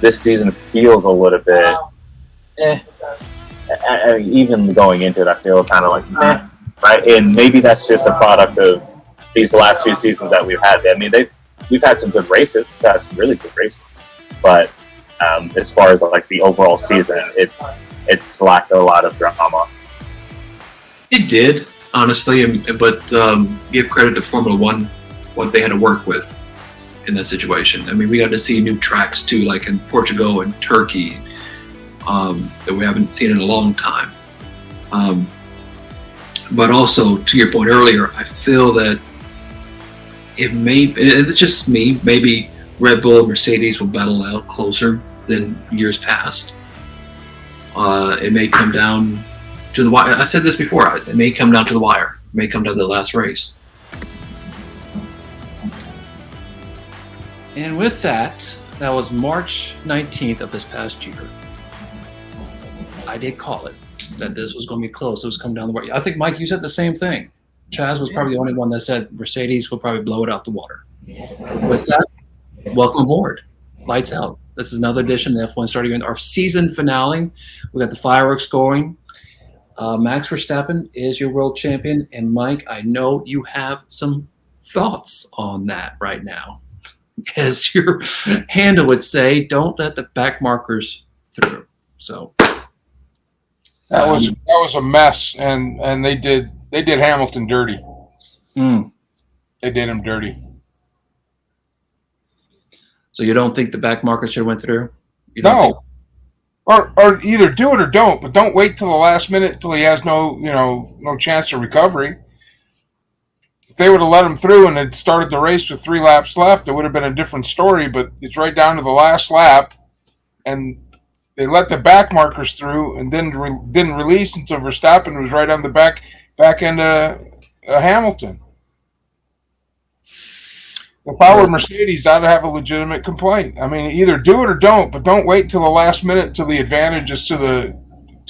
this season feels a little bit, I mean, even going into it, I feel kind of like, right? And maybe that's just a product of these last few seasons that we've had. I mean, we've had some good races. We've had some really good races. But as far as like the overall season, it's lacked a lot of drama. It did, honestly, but give credit to Formula One, what they had to work with in that situation. I mean, we got to see new tracks too, like in Portugal and Turkey, that we haven't seen in a long time. But also, to your point earlier, I feel that it's just me, maybe Red Bull and Mercedes will battle out closer than years past. It may come down to the wire. I said this before. It may come down to the wire. It may come down to the last race. And with that was March 19th of this past year. I did call it, that this was going to be close. It was coming down the wire. I think, Mike, you said the same thing. Chaz was probably the only one that said Mercedes will probably blow it out the water. With that, welcome aboard. Lights out. This is another edition of F1 starting our season finale. We got the fireworks going. Max Verstappen is your world champion. And Mike, I know you have some thoughts on that right now. As your handle would say, don't let the back markers through. So that was a mess, and they did Hamilton dirty. They did him dirty. So you don't think the back marker should have went through? No. Or either do it or don't, but don't wait till the last minute till he has no chance of recovery. If they would have let him through and had started the race with 3 laps left, it would have been a different story, but it's right down to the last lap, and they let the back markers through and didn't release until Verstappen was right on the back end of Hamilton. If I were Mercedes, I'd have a legitimate complaint. I mean, either do it or don't, but don't wait till the last minute till the advantage is till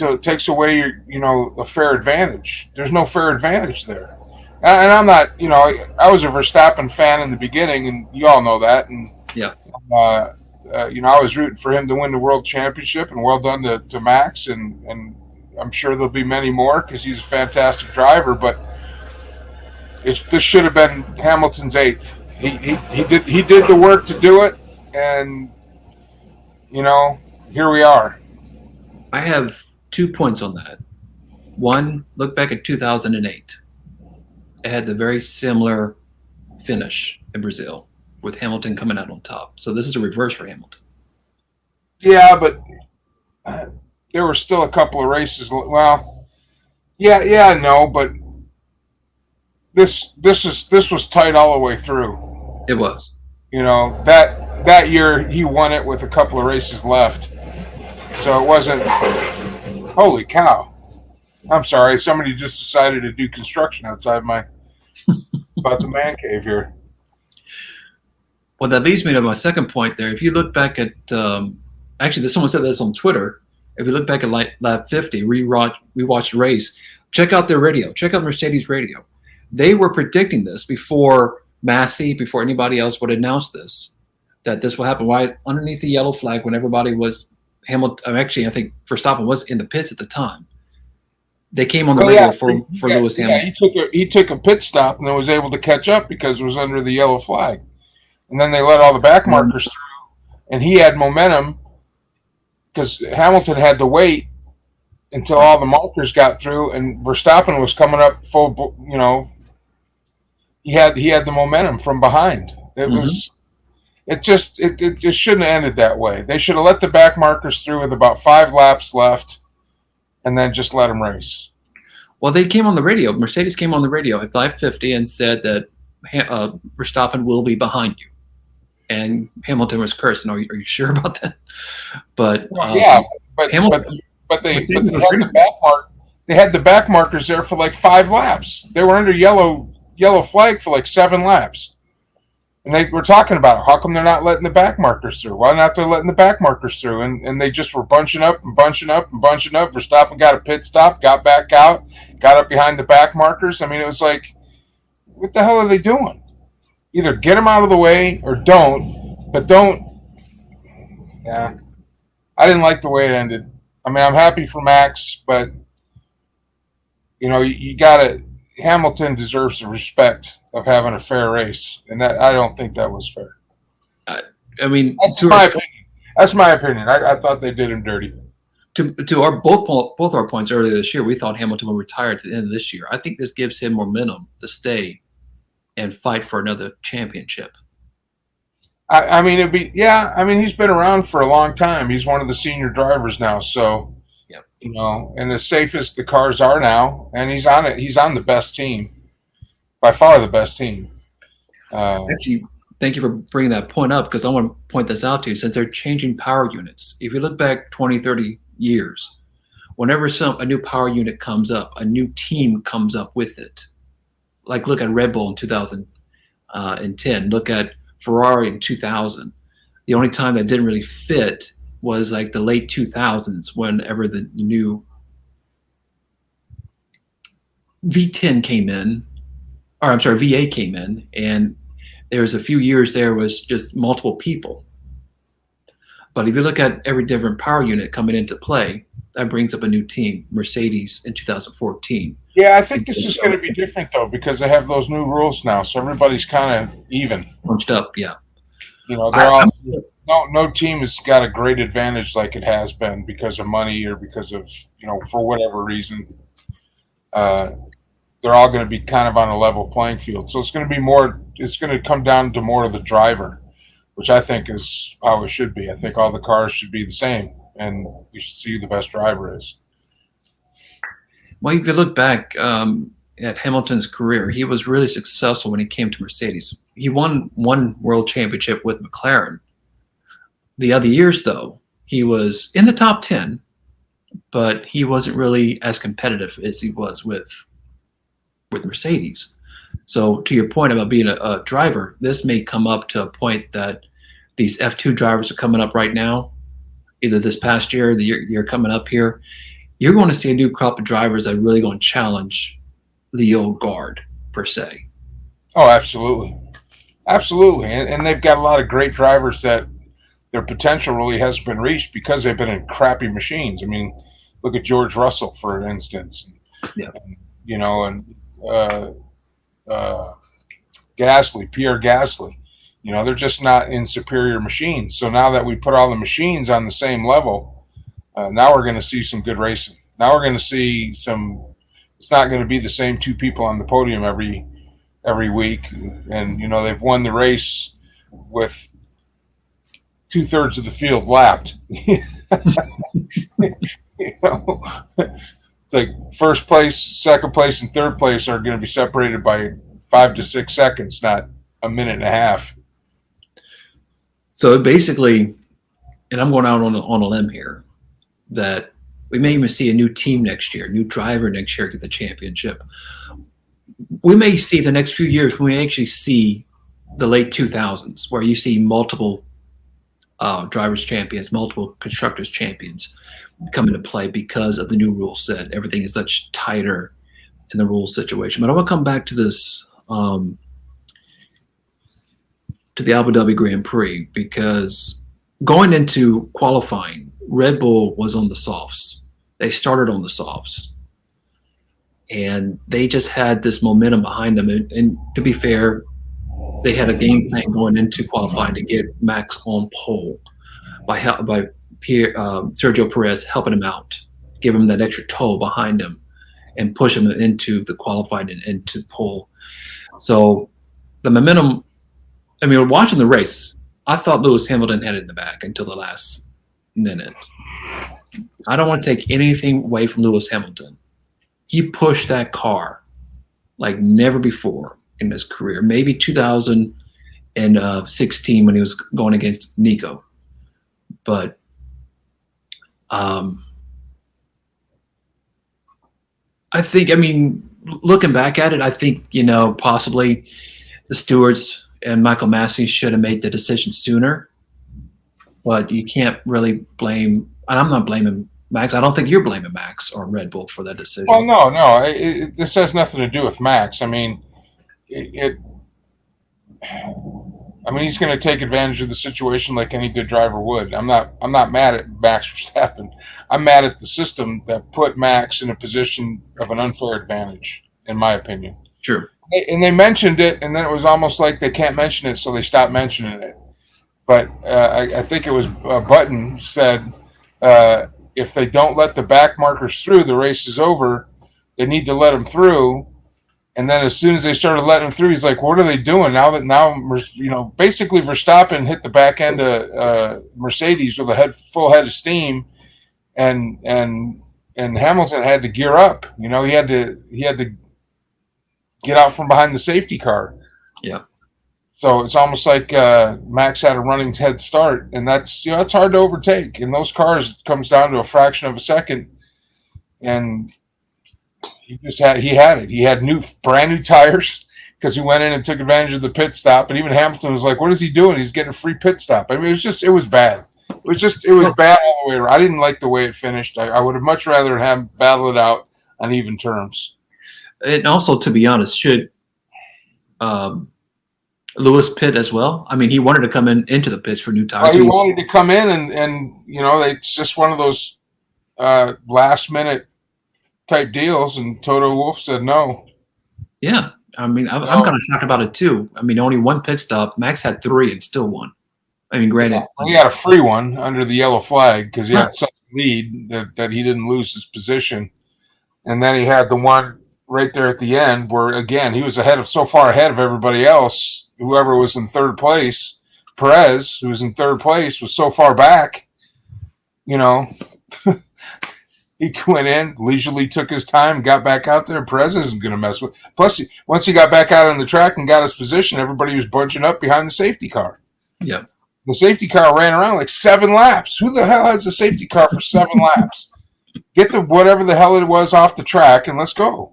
it takes away a fair advantage. There's no fair advantage there. And I'm not, I was a Verstappen fan in the beginning, and you all know that. And yeah, I was rooting for him to win the world championship, and well done to Max. And I'm sure there'll be many more because he's a fantastic driver. But this should have been Hamilton's 8th. He did the work to do it, and here we are. I have 2 points on that. One, look back at 2008. It had the very similar finish in Brazil with Hamilton coming out on top. So this is a reverse for Hamilton. Yeah, but there were still a couple of races. Well, no, but this was tight all the way through. It was. That year he won it with a couple of races left. So it wasn't. Holy cow! I'm sorry, somebody just decided to do construction outside about the man cave here. Well, that leads me to my second point there. If you look back at, actually, someone said this on Twitter. If you look back at lap 50, we watched the race. Check out their radio. Check out Mercedes radio. They were predicting this before Massey, before anybody else would announce this, that this will happen right underneath the yellow flag when everybody was Hamilton. Actually, I think Verstappen was in the pits at the time. They came on the radio for Lewis Hamilton. He took a pit stop and then was able to catch up because it was under the yellow flag. And then they let all the back markers through, and he had momentum because Hamilton had to wait until all the markers got through, and Verstappen was coming up full. He had the momentum from behind. It was. It just shouldn't have ended that way. They should have let the back markers through with about 5 laps left, and then just let them race. Well, they came on the radio. Mercedes came on the radio at lap 50 and said that Verstappen will be behind you. And Hamilton was cursing. Are you sure about that? But Hamilton, but they had the back markers there for like 5 laps. They were under yellow flag for like 7 laps. And they were talking about it. How come they're not letting the back markers through? Why not they're letting the back markers through? And they just were bunching up. Verstappen got a pit stop, got back out, got up behind the back markers. I mean, it was like, what the hell are they doing? Either get them out of the way or don't. But don't. Yeah, I didn't like the way it ended. I mean, I'm happy for Max, but you got to. Hamilton deserves the respect of having a fair race, and that I don't think that was fair. I mean, That's my opinion. That's my opinion. I thought they did him dirty. To our both our points earlier this year, we thought Hamilton would retire at the end of this year. I think this gives him momentum to stay and fight for another championship. I mean, I mean, he's been around for a long time. He's one of the senior drivers now, so Yep. and as safe as the cars are now, and he's on it. He's on the best team, by far the best team. Actually, thank you for bringing that point up, because I want to point this out to you. Since they're changing power units, if you look back 20, 30 years, whenever a new power unit comes up, a new team comes up with it. Like look at Red Bull in 2010. Look at Ferrari in 2000. The only time that didn't really fit was like the late 2000s, whenever the new V10 came in, or I'm sorry, V8 came in, and there was a few years there was just multiple people. But if you look at every different power unit coming into play, that brings up a new team, Mercedes in 2014. Yeah, I think this is going to be different though, because they have those new rules now, so everybody's kind of even. Punched up, yeah. They're all no team has got a great advantage like it has been because of money or because of for whatever reason. They're all going to be kind of on a level playing field, so it's going to be more. It's going to come down to more of the driver, which I think is how it should be. I think all the cars should be the same, and we should see who the best driver is. Well, if you look back at Hamilton's career, he was really successful when he came to Mercedes. He won one world championship with McLaren. The other years, though, he was in the top 10, but he wasn't really as competitive as he was with Mercedes. So to your point about being a driver, this may come up to a point that these F2 drivers are coming up right now, either this past year or the year coming up here. You're going to see a new crop of drivers that are really going to challenge the old guard, per se. Oh, absolutely. Absolutely. And they've got a lot of great drivers that their potential really hasn't been reached because they've been in crappy machines. I mean, look at George Russell, for instance. Yeah. Gasly, Pierre Gasly. They're just not in superior machines. So now that we put all the machines on the same level, now we're going to see some good racing. Now we're going to see some. It's not going to be the same two people on the podium every week, and they've won the race with 2/3 of the field lapped. It's like first place, second place, and third place are going to be separated by 5 to 6 seconds, not a minute and a half. So basically, and I'm going out on a limb here, that we may even see a new team next year, new driver next year get the championship. We may see the next few years, we may actually see the late 2000s, where you see multiple drivers champions, multiple constructors champions come into play because of the new rule set. Everything is much tighter in the rule situation. But I want to come back to this, to the Abu Dhabi Grand Prix, because going into qualifying, Red Bull was on the softs. They started on the softs. And they just had this momentum behind them. And to be fair, they had a game plan going into qualifying to get Max on pole by Sergio Perez helping him out, give him that extra toe behind him, and push him into the qualifying and into pole. So the momentum, I mean, watching the race, I thought Lewis Hamilton had it in the back until the last minute. I don't want to take anything away from Lewis Hamilton. He pushed that car like never before in his career. Maybe 2016 when he was going against Nico. But I think, looking back at it, I think, possibly the stewards and Michael Massey should have made the decision sooner. But you can't really blame, and I'm not blaming Max. I don't think you're blaming Max or Red Bull for that decision. Well, no. This has nothing to do with Max. I mean, I mean, he's going to take advantage of the situation like any good driver would. I'm not mad at Max Verstappen. I'm mad at the system that put Max in a position of an unfair advantage, in my opinion. Sure. And they mentioned it, and then it was almost like they can't mention it, so they stopped mentioning it. But I think it was Button said if they don't let the back markers through, the race is over. They need to let them through. And then as soon as they started letting him through, he's like, what are they doing now? Basically Verstappen hit the back end of Mercedes with a full head of steam, and Hamilton had to gear up. He had to get out from behind the safety car. Yeah. So it's almost like Max had a running head start, and that's it's hard to overtake. In those cars, it comes down to a fraction of a second, and he had it. He had brand new tires because he went in and took advantage of the pit stop. And even Hamilton was like, "What is he doing? He's getting a free pit stop." I mean, it was bad. It was bad all the way around. I didn't like the way it finished. I would have much rather have battled it out on even terms. And also, to be honest, should Lewis pit as well? I mean, he wanted to come into the pits for new tires. Well, he wanted to come in, and it's just one of those last minute type deals, and Toto Wolff said no. Yeah, I mean, I'm kind of shocked about it too. I mean, only one pit stop. Max had 3 and still won. I mean, granted, he had a free one under the yellow flag because he had such a lead that he didn't lose his position, and then he had the one right there at the end where again he was so far ahead of everybody else. Whoever was in third place, Perez, who was in third place, was so far back. He went in, leisurely took his time, got back out there. Perez isn't going to mess with. Plus, once he got back out on the track and got his position, everybody was bunching up behind the safety car. Yeah. The safety car ran around like 7 laps. Who the hell has a safety car for 7 laps? Get whatever the hell it was off the track and let's go.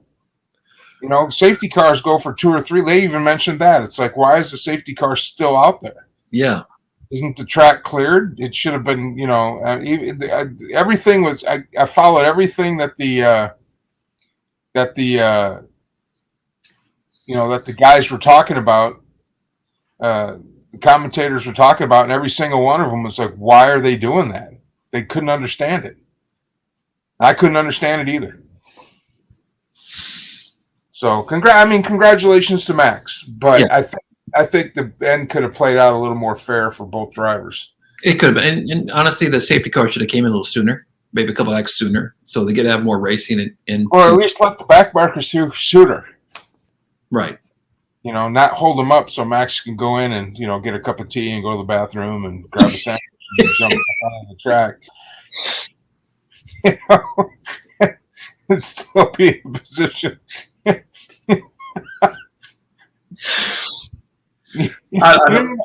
Safety cars go for 2 or 3. They even mentioned that. It's like, why is the safety car still out there? Yeah. Isn't the track cleared? It should have been, everything was. I followed everything that the guys were talking about. The commentators were talking about, and every single one of them was like, "Why are they doing that?" They couldn't understand it. I couldn't understand it either. So, congratulations to Max, but yeah. I think the end could have played out a little more fair for both drivers. It could have been. And honestly, the safety car should have came in a little sooner, maybe a couple acts sooner, so they could have more racing. Or at least let the back markers through sooner. Right. Not hold them up so Max can go in and, get a cup of tea and go to the bathroom and grab a sandwich and jump on the track. And still be in position. I don't know.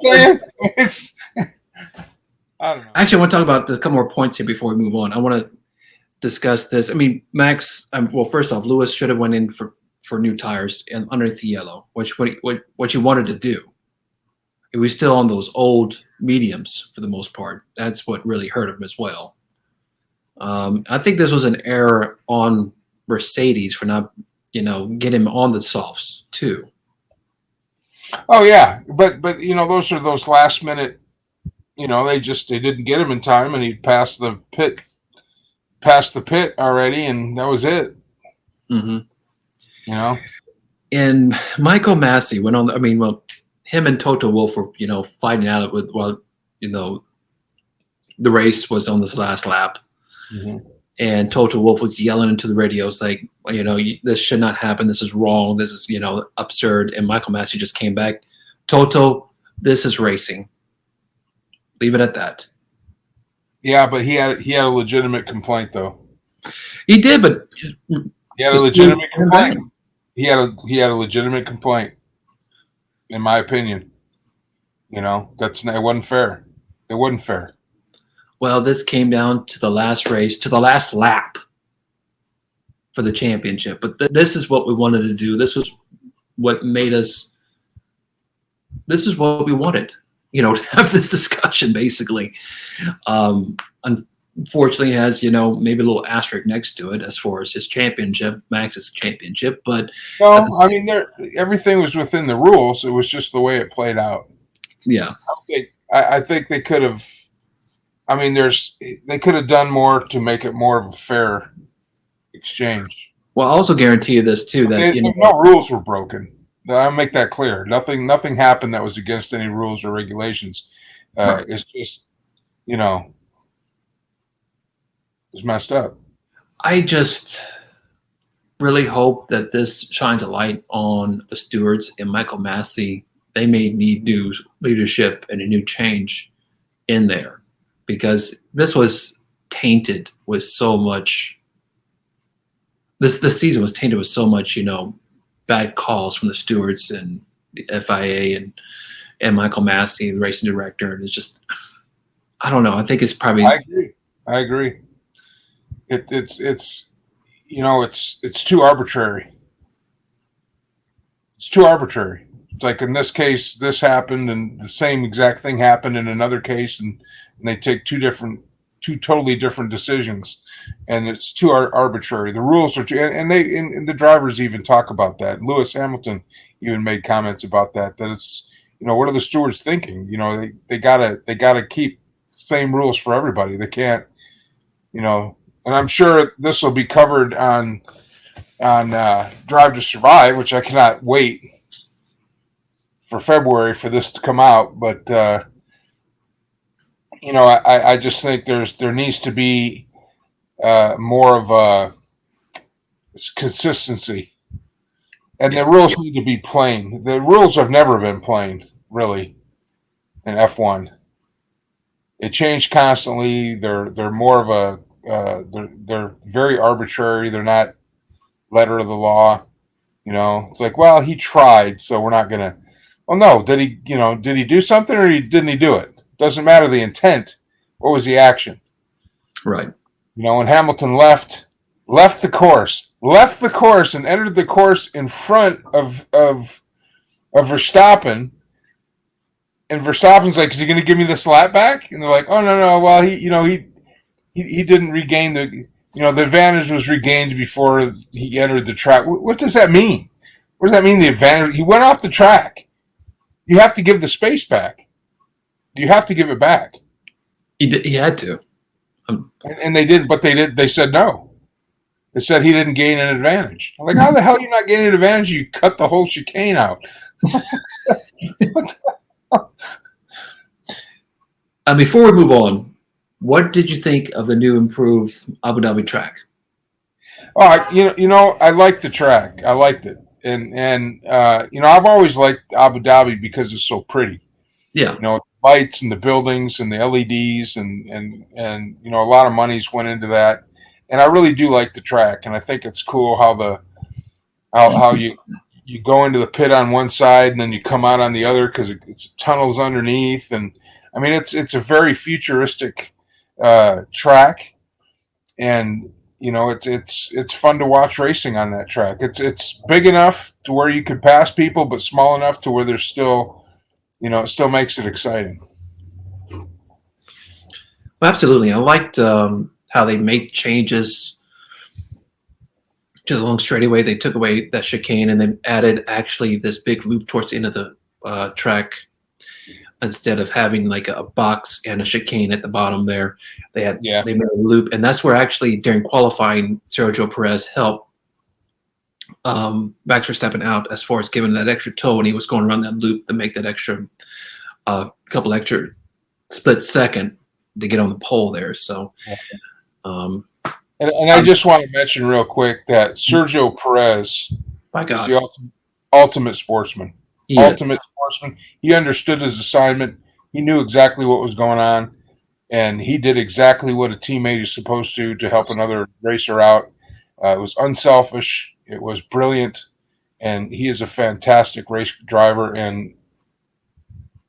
Actually, I want to talk about a couple more points here before we move on. I want to discuss this. I mean, Max. Well, first off, Lewis should have went in for new tires and underneath the yellow, which what you wanted to do. It was still on those old mediums for the most part. That's what really hurt him as well. I think this was an error on Mercedes for not, get him on the softs too. Oh yeah, but those are those last minute. They didn't get him in time, and he passed the pit already, and that was it. Mm-hmm. And Michael Massey went on. Him and Toto Wolff were fighting out with the race was on this last lap. Mm-hmm. And Toto Wolff was yelling into the radios like, this should not happen. This is wrong. This is, absurd. And Michael Massey just came back. Toto, this is racing. Leave it at that. Yeah, but he had a legitimate complaint though. He did, but he had a legitimate complaint. He had a legitimate complaint, in my opinion. It wasn't fair. It wasn't fair. Well, this came down to the last race, to the last lap for the championship. But this is what we wanted to do. This was what made us. This is what we wanted, to have this discussion, basically. Unfortunately, has, maybe a little asterisk next to it as far as his championship, Max's championship. But everything was within the rules. It was just the way it played out. Yeah. I think they could have. I mean, they could have done more to make it more of a fair exchange. Well, I'll also guarantee you this too, that No rules were broken. I'll make that clear. Nothing happened that was against any rules or regulations. Right. It's just, it's messed up. I just really hope that this shines a light on the stewards and Michael Massey. They may need new leadership and a new change in there, because this was tainted with so much. This season was tainted with so much, bad calls from the stewards and the FIA and Michael Massey, the racing director, and it's just, I don't know. I think it's probably. I agree. It's too arbitrary. It's too arbitrary. It's like in this case, this happened, and the same exact thing happened in another case, and they take two totally different decisions, and it's too arbitrary. The rules are too, and the drivers even talk about that. Lewis Hamilton even made comments about that. That it's, what are the stewards thinking? They gotta keep the same rules for everybody. They can't, and I'm sure this will be covered on Drive to Survive, which I cannot wait for February for this to come out. But I just think there needs to be more of a consistency, and the rules need to be plain. The rules have never been plain, really, in F1. They change constantly. They're more of a they're very arbitrary. They're not letter of the law. It's like, well, he tried, so we're not gonna. Well, no, did he do something, or didn't he do it? Doesn't matter the intent. What was the action? Right. When Hamilton left the course, and entered the course in front of Verstappen, and Verstappen's like, "Is he going to give me this lap back?" And they're like, "Oh no. Well, he didn't regain the the advantage was regained before he entered the track." What does that mean? What does that mean? The advantage? He went off the track. You have to give the space back. You have to give it back. He had to. And they didn't, but they said no. They said he didn't gain an advantage. I'm like, how the hell are you not gaining an advantage? You cut the whole chicane out. Before we move on, what did you think of the new improved Abu Dhabi track? I liked the track. I liked it. And I've always liked Abu Dhabi because it's so pretty. Yeah. The lights and the buildings and the LEDs and a lot of money's went into that. And I really do like the track, and I think it's cool how you go into the pit on one side and then you come out on the other because it's tunnels underneath, and I mean it's a very futuristic track, and it's fun to watch racing on that track. It's big enough to where you could pass people, but small enough to where there's still, it still makes it exciting. Well, absolutely. I liked how they made changes to the long straightaway. They took away that chicane and then added actually this big loop towards the end of the track. Instead of having like a box and a chicane at the bottom there, they made a loop, and that's where actually during qualifying, Sergio Perez helped Max Verstappen out as far as giving that extra toe when he was going around that loop to make that extra couple extra split second to get on the pole there. So, and I just want to mention real quick that Sergio Perez is the ultimate sportsman. Ultimate sportsman. He understood his assignment. He knew exactly what was going on, and he did exactly what a teammate is supposed to help another racer out. It was unselfish. It was brilliant, and he is a fantastic race driver. And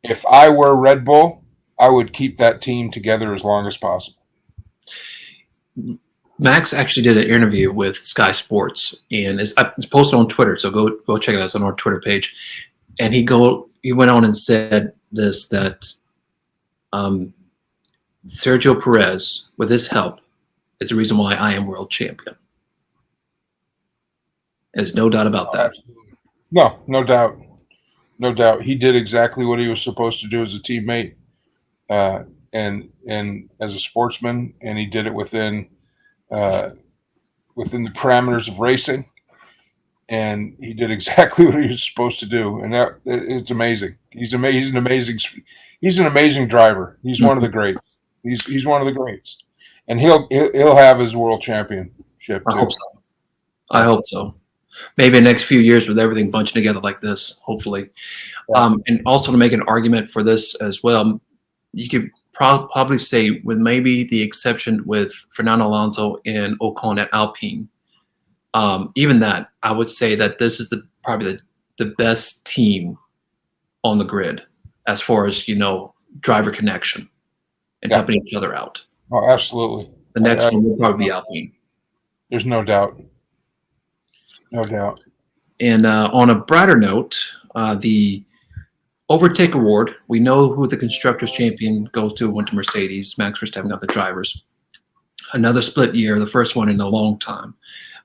if I were Red Bull, I would keep that team together as long as possible. Max actually did an interview with Sky Sports, and it's posted on Twitter, so go check it out. It's on our Twitter page. And he went on and said that Sergio Perez, with his help, is the reason why I am world champion. There's no doubt about that. Absolutely. No doubt. no doubt. He did exactly what he was supposed to do as a teammate, and as a sportsman, and he did it within the parameters of racing, and he did exactly what he was supposed to do, and it's amazing. He's an amazing driver. He's one of the greats. He's one of the greats, and he'll have his world championship too. I hope so. I hope so. Maybe in the next few years with everything bunching together like this, hopefully. Yeah. And also to make an argument for this as well, you could probably say, with maybe the exception with Fernando Alonso and Ocon at Alpine, even that, I would say that this is probably the best team on the grid as far as, driver connection and helping each other out. Oh, absolutely. The next one will probably be Alpine. There's no doubt. No doubt. And on a brighter note, the Overtake Award, we know who the Constructors' Champion goes to, went to Mercedes. Max Verstappen got the drivers. Another split year, the first one in a long time.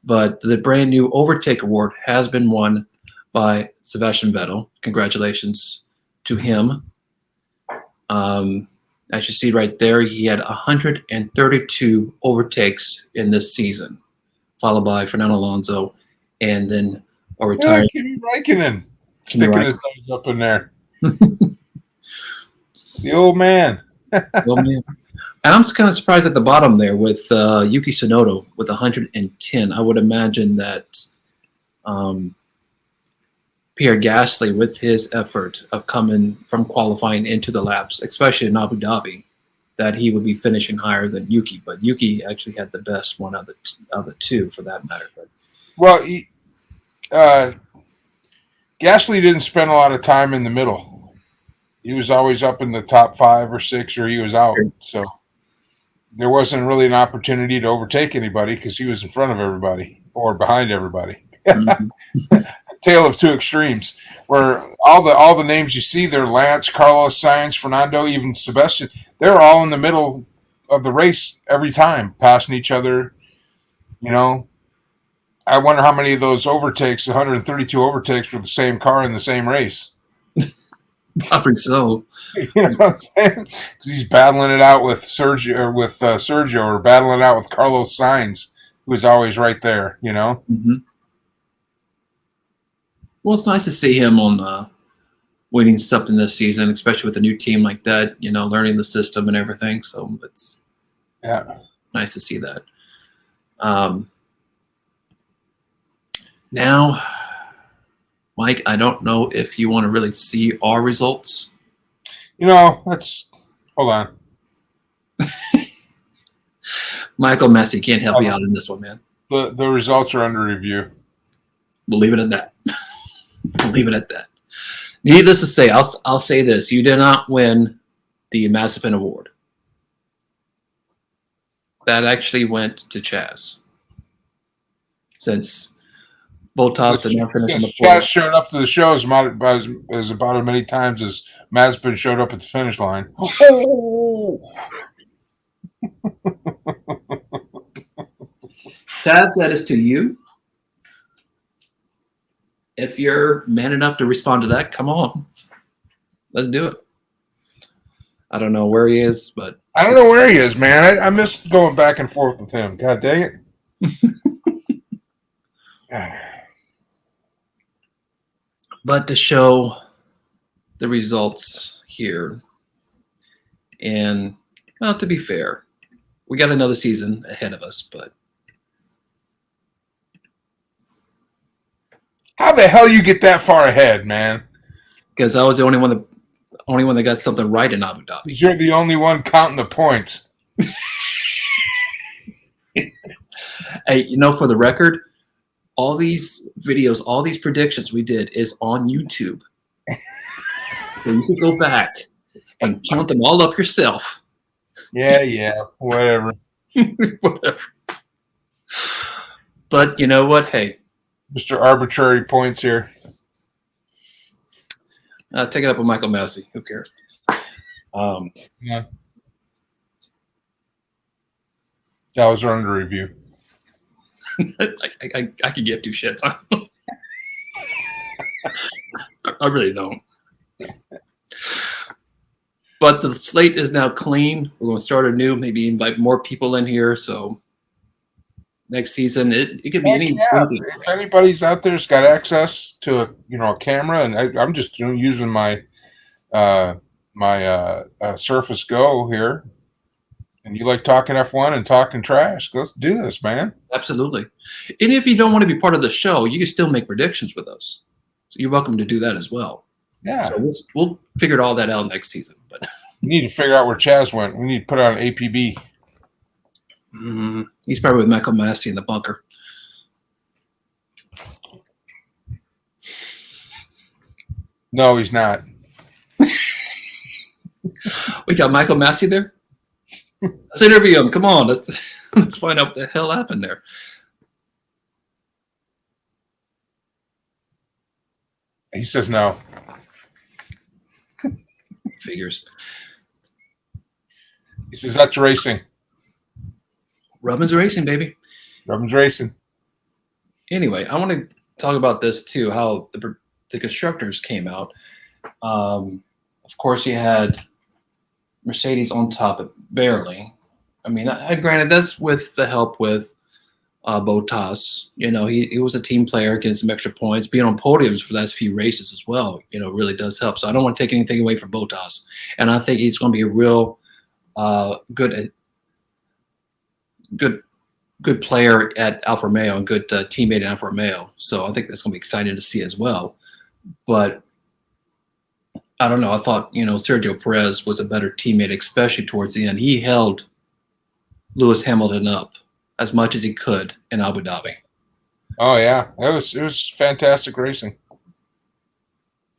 But the brand new Overtake Award has been won by Sebastian Vettel. Congratulations to him. As you see right there, he had 132 overtakes in this season, followed by Fernando Alonso, and then a retired Kimi Raikkonen sticking his nose up in there. The old man. Well, man. And I'm just kind of surprised at the bottom there with Yuki Tsunoda with 110. I would imagine that Pierre Gasly, with his effort of coming from qualifying into the laps, especially in Abu Dhabi, that he would be finishing higher than Yuki. But Yuki actually had the best one of the two, for that matter. Well, Gasly didn't spend a lot of time in the middle. He was always up in the top 5 or 6, or he was out. So there wasn't really an opportunity to overtake anybody because he was in front of everybody or behind everybody. Mm-hmm. Tale of two extremes, where all the names you see there, Lance, Carlos Sainz, Fernando, even Sebastian, they're all in the middle of the race every time, passing each other. I wonder how many of those overtakes, 132 overtakes, were the same car in the same race. Probably so. You know what I'm saying? Because he's battling it out with Sergio, or battling it out with Carlos Sainz, who's always right there. Mm-hmm. Well, it's nice to see him on winning something this season, especially with a new team like that. Learning the system and everything. So it's nice to see that. Now, Mike, I don't know if you want to really see our results. Hold on. Michael Messi can't help you out in this one, man. The results are under review. We'll leave it at that. We'll leave it at that. Needless to say, I'll say this: you did not win the Mazepin Award. That actually went to Chaz, since Bottas did not finish on the pole. Chaz showed up to the show as about as many times as Mazepin showed up at the finish line. Chaz, that is to you. If you're man enough to respond to that, come on. Let's do it. I don't know where he is, but... I don't know where he is, man. I miss going back and forth with him. God dang it. But to show the results here, and to be fair, we got another season ahead of us, but... How the hell you get that far ahead, man? Because I was the only one that got something right in Abu Dhabi. You're the only one counting the points. Hey, for the record, all these videos, all these predictions we did is on YouTube. So you can go back and count them all up yourself. Yeah, whatever. Whatever. But you know what? Hey. Mr. Arbitrary points here. Take it up with Michael Massey. Who cares? Yeah. Those are under review. I could give two shits. I really don't. But the slate is now clean. We're going to start anew, maybe invite more people in here. So next season, it could be any. If anybody's out there's got access to a camera, and I'm just using my Surface Go here, and you like talking F1 and talking trash, let's do this, man. Absolutely. And if you don't want to be part of the show, you can still make predictions with us. So you're welcome to do that as well. Yeah. So we'll figure all that out next season. But we need to figure out where Chaz went. We need to put on an APB. He's probably with Michael Massey in the bunker. No, he's not. We got Michael Massey there? Let's interview him. Come on. Let's find out what the hell happened there. He says no. Figures. He says that's racing. Rubbin's racing, baby. Rubbin's racing. Anyway, I want to talk about this too, how the constructors came out. Of course, you had Mercedes on top, barely. I mean, granted, that's with the help with Bottas. He was a team player, getting some extra points. Being on podiums for the last few races as well, really does help. So I don't want to take anything away from Bottas. And I think he's going to be a real good player at Alfa Romeo and good teammate at Alfa Romeo. So I think that's going to be exciting to see as well. But I don't know. I thought, Sergio Perez was a better teammate, especially towards the end. He held Lewis Hamilton up as much as he could in Abu Dhabi. Oh yeah, it was fantastic racing.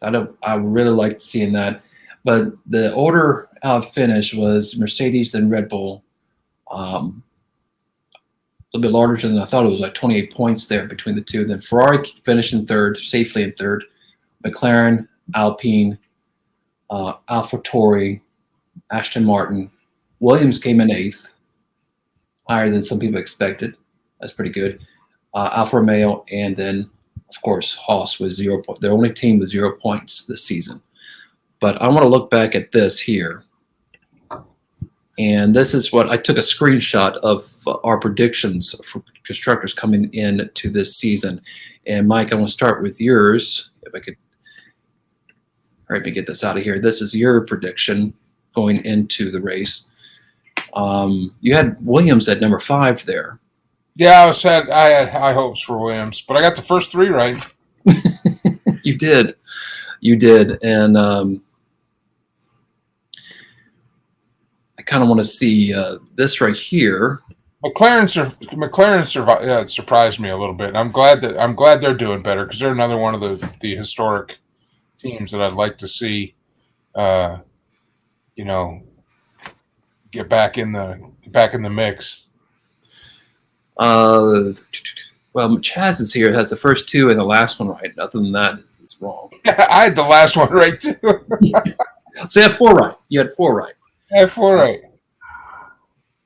I really liked seeing that. But the order of finish was Mercedes, then Red Bull. A little bit larger than I thought. It was like 28 points there between the two. Then Ferrari finished in third, safely in third. McLaren, Alpine, AlphaTauri, Aston Martin. Williams came in eighth, higher than some people expected. That's pretty good. Alfa Romeo, and then, of course, Haas with 0 points. Their only team with 0 points this season. But I want to look back at this here. And this is what I took a screenshot of our predictions for constructors coming in to this season. And Mike, I want to start with yours. If I could, all right, let me get this out of here. This is your prediction going into the race. You had Williams at number 5 there. Yeah, I had high hopes for Williams, but I got the first 3 right. You did, and I kind of want to see this right here. McLaren surprised me a little bit. I'm glad they're doing better because they're another one of the historic teams that I'd like to see. Get back in the mix. Well, Chaz is here. Has the first 2 and the last one right. Other than that, it's wrong. I had the last one right too. So you had 4 right. You had 4 right. I had 4 right.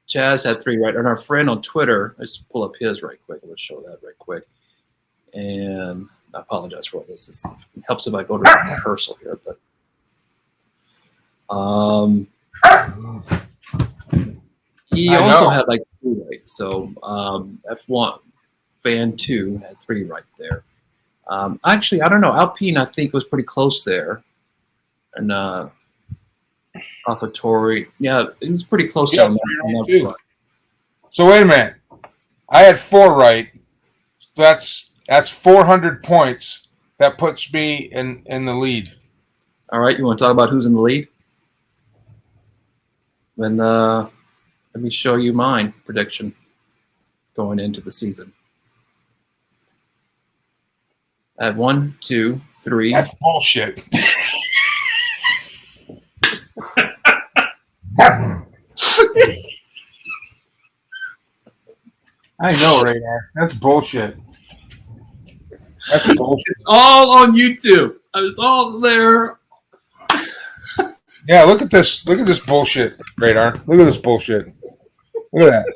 Chaz had 3 right. And our friend on Twitter, let's pull up his right quick. Let's show that right quick. And I apologize for all this. This helps if I go to the rehearsal here, but he also had like 2 right. So F1 fan 2 had 3 right there. Actually, I don't know. Alpine, I think, was pretty close there. And AlphaTauri, yeah, it was pretty close on that front. So wait a minute. I had 4 right. That's 400 points. That puts me in the lead. All right, you want to talk about who's in the lead? Then let me show you mine prediction going into the season. I had 1, 2, 3. That's bullshit. I know, Radar. That's bullshit. That's bullshit. It's all on YouTube. It's all there. Yeah, look at this. Look at this bullshit, Radar. Look at this bullshit. Look at that.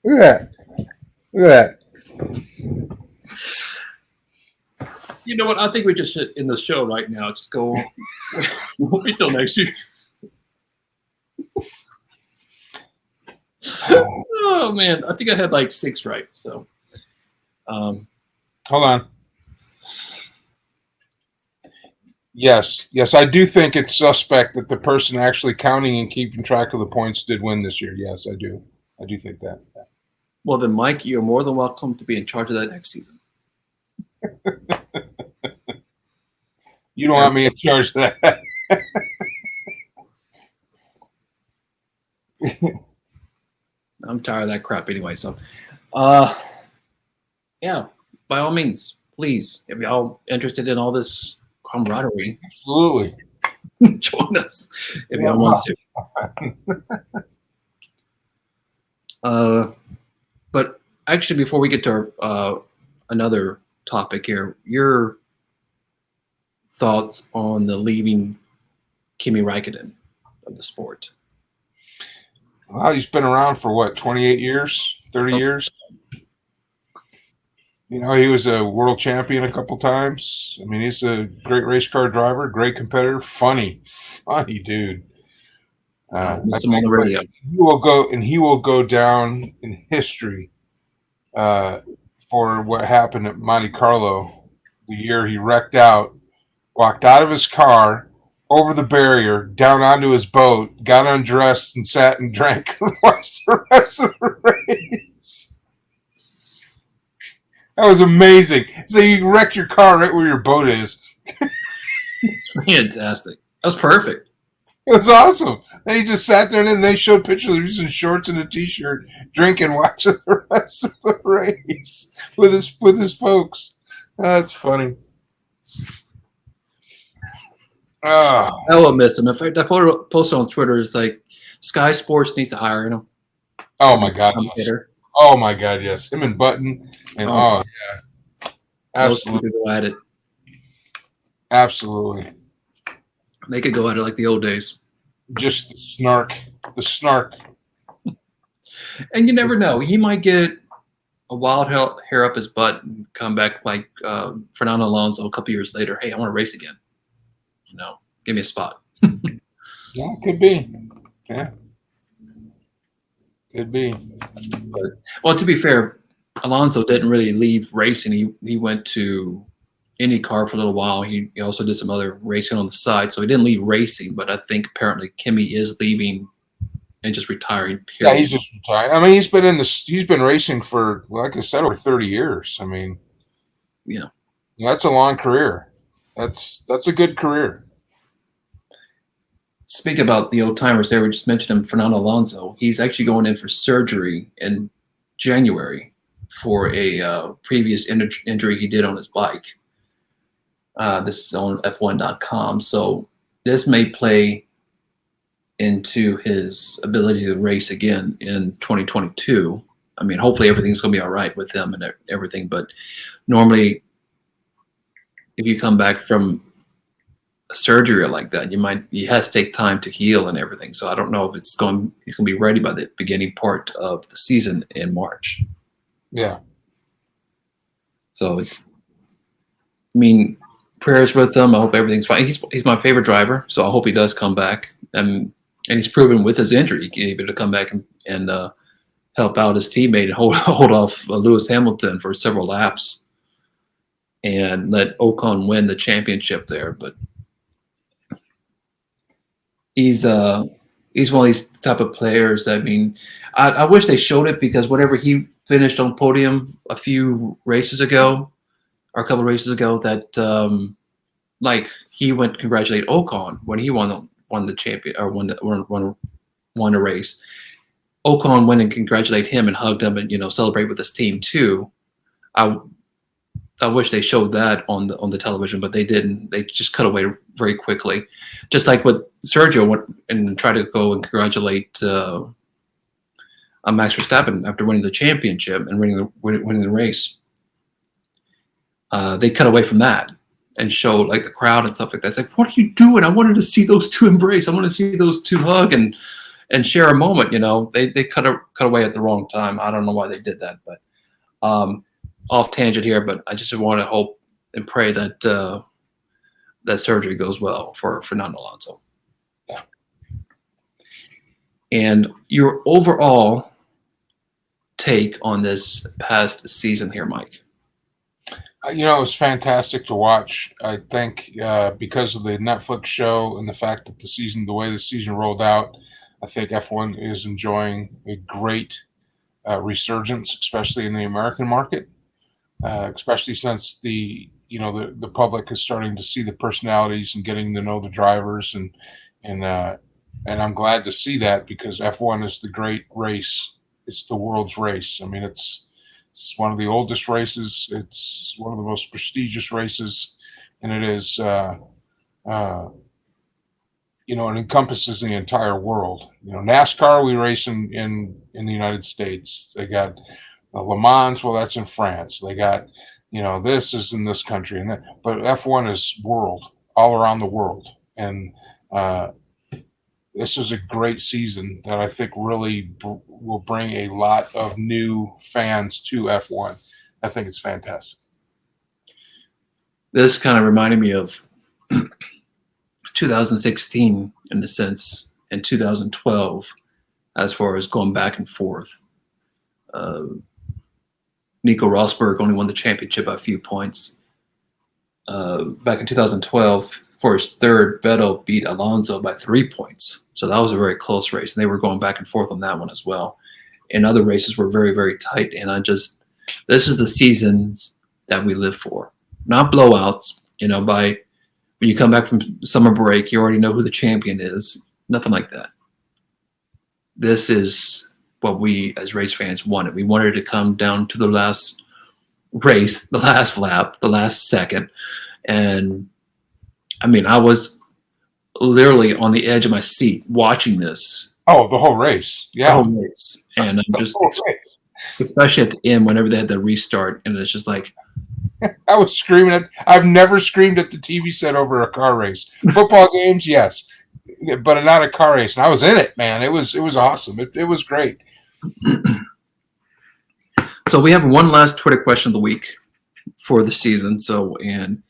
Look at that. Look at that. You know what? I think we just should end the show right now. Just go. Wait till next year. Oh man, I think I had like 6 right. So, Hold on. Yes, I do think it's suspect that the person actually counting and keeping track of the points did win this year. Yes, I do. I do think that. well then, Mike, you're more than welcome to be in charge of that next season. You don't want me in charge of that. I'm tired of that crap anyway. So, yeah, by all means, please, if y'all interested in all this camaraderie, Absolutely. join us if y'all want to. But actually, before we get to another topic here, your thoughts on the leaving Kimi Raikkonen of the sport? Well, he's been around for what, 28 years, 30 years? You know, he was a world champion a couple times. I mean, he's a great race car driver, great competitor, funny dude. Miss him on the radio. He will go down in history for what happened at Monte Carlo the year he wrecked out, walked out of his car, over the barrier, down onto his boat, got undressed and sat and drank and watched the rest of the race. That was amazing. So you wreck your car right where your boat is. It's fantastic. That was perfect. It was awesome. Then he just sat there and then they showed pictures of him in shorts and a t-shirt, drinking, watching the rest of the race with his folks. That's funny. I will miss him. In fact, I posted on Twitter. It's like Sky Sports needs to hire him. Oh my God! Yes. Oh my God! Yes, him and Button and yeah, absolutely go at it. Absolutely, they could go at it like the old days. Just the snark. And you never know. He might get a wild hair up his butt and come back like Fernando Alonso a couple years later. Hey, I want to race again. You know, give me a spot. Yeah, could be. Yeah, could be. But, well, to be fair, Alonso didn't really leave racing. He went to IndyCar for a little while. He also did some other racing on the side, so he didn't leave racing. But I think apparently Kimi is leaving and just retiring. Period. Yeah, he's just retired. I mean, he's been racing for, like I said, over 30 years. I mean, yeah, that's a long career. That's a good career. Speak about the old timers there. We just mentioned him, Fernando Alonso. He's actually going in for surgery in January for a previous injury he did on his bike. This is on F1.com. So this may play into his ability to race again in 2022. I mean, hopefully everything's going to be all right with him and everything. But normally, if you come back from a surgery like that, he has to take time to heal and everything. So I don't know if he's going to be ready by the beginning part of the season in March. Yeah. So prayers with him. I hope everything's fine. He's my favorite driver, so I hope he does come back. And he's proven with his injury he can be able to come back and help out his teammate and hold off Lewis Hamilton for several laps and let Ocon win the championship there. But he's one of these type of players. I mean, I wish they showed it, because whenever he finished on podium a few races ago, or a couple of races ago, that like he went to congratulate Ocon when he won the champion, or won a race. Ocon went and congratulate him and hugged him and celebrate with his team too. I wish they showed that on the television, but they didn't. They just cut away very quickly. Just like what Sergio went and tried to go and congratulate Max Verstappen after winning the championship and winning the race. They cut away from that and showed like the crowd and stuff like that. It's like, what are you doing? I wanted to see those two embrace. I want to see those two hug and share a moment. They cut away at the wrong time. I don't know why they did that, but off tangent here. But I just want to hope and pray that that surgery goes well for Fernando Alonso. Yeah. And your overall take on this past season here, Mike? You know, it was fantastic to watch. I think because of the Netflix show and the fact that the way the season rolled out, I think F1 is enjoying a great resurgence, especially in the American market, especially since the public is starting to see the personalities and getting to know the drivers, and I'm glad to see that, because F1 is the great race. It's the world's race. I mean, it's one of the oldest races. It's one of the most prestigious races, and it is, it encompasses the entire world. NASCAR, we race in the United States. They got Le Mans. Well, that's in France. They got, this is in this country, and that. But F1 is world, all around the world, and this is a great season that I think really will bring a lot of new fans to F1. I think it's fantastic. This kind of reminded me of 2016 in the sense, and 2012 as far as going back and forth. Nico Rosberg only won the championship by a few points. Back in 2012, for his third, Vettel beat Alonso by 3 points. So that was a very close race, and they were going back and forth on that one as well. And other races were very, very tight. And this is the seasons that we live for. Not blowouts, when you come back from summer break, you already know who the champion is. Nothing like that. This is what we as race fans wanted. We wanted to come down to the last race, the last lap, the last second. And I mean, I was literally on the edge of my seat watching this. Oh, the whole race. Yeah. The whole race. And I'm just, especially at the end, whenever they had the restart, and it's just like, I was screaming I've never screamed at the TV set over a car race. Football games, yes, but not a car race. And I was in it, man. It was awesome. It was great. So we have one last Twitter question of the week for the season. And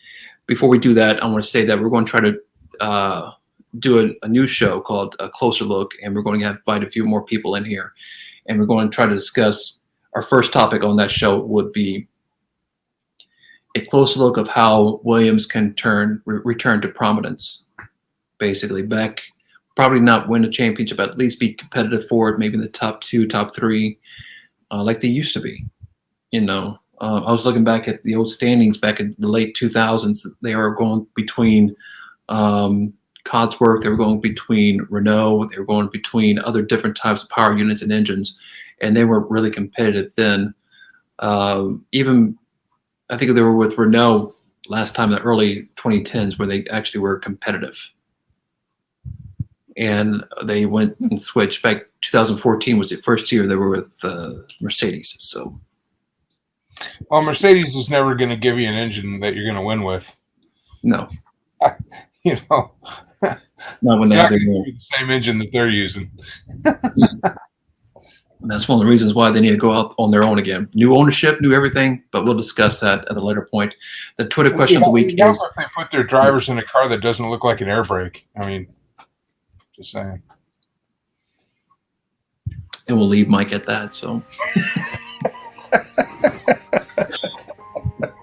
before we do that, I want to say that we're going to try to do a new show called A Closer Look, and we're going to invite a few more people in here, and we're going to try to discuss. Our first topic on that show would be a closer look of how Williams can return to prominence, basically back, probably not win a championship, but at least be competitive for it, maybe in the top 2, top 3, like they used to be. I was looking back at the old standings back in the late 2000s. They were going between Codsworth, they were going between Renault, they were going between other different types of power units and engines, and they were really competitive then. Even I think they were with Renault last time in the early 2010s where they actually were competitive. And they went and switched. Back 2014 was the first year they were with Mercedes. So, well, Mercedes is never going to give you an engine that you're going to win with. No. Not when they have the same engine that they're using. And that's one of the reasons why they need to go out on their own again. New ownership, new everything, but we'll discuss that at a later point. The Twitter question of the week is... If they put their drivers in a car that doesn't look like an air brake. I mean, just saying. And we'll leave Mike at that, so...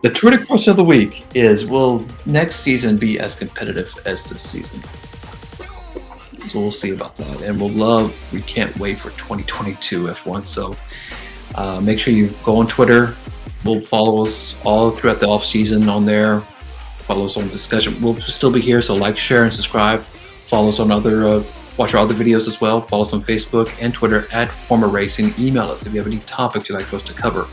The Twitter question of the week is, will next season be as competitive as this season? So we'll see about that. And we can't wait for 2022 F1. So make sure you go on Twitter. We'll follow us all throughout the off season on there. Follow us on discussion. We'll still be here. So like, share, and subscribe. Follow us on watch our other videos as well. Follow us on Facebook and Twitter at Former Racing. Email us if you have any topics you'd like for us to cover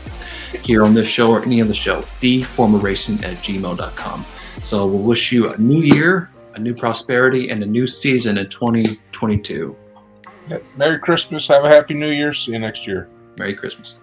here on this show or any other show. theformerracing@gmail.com. So we'll wish you a new year, a new prosperity, and a new season in 2022. Merry Christmas. Have a happy New Year. See you next year. Merry Christmas.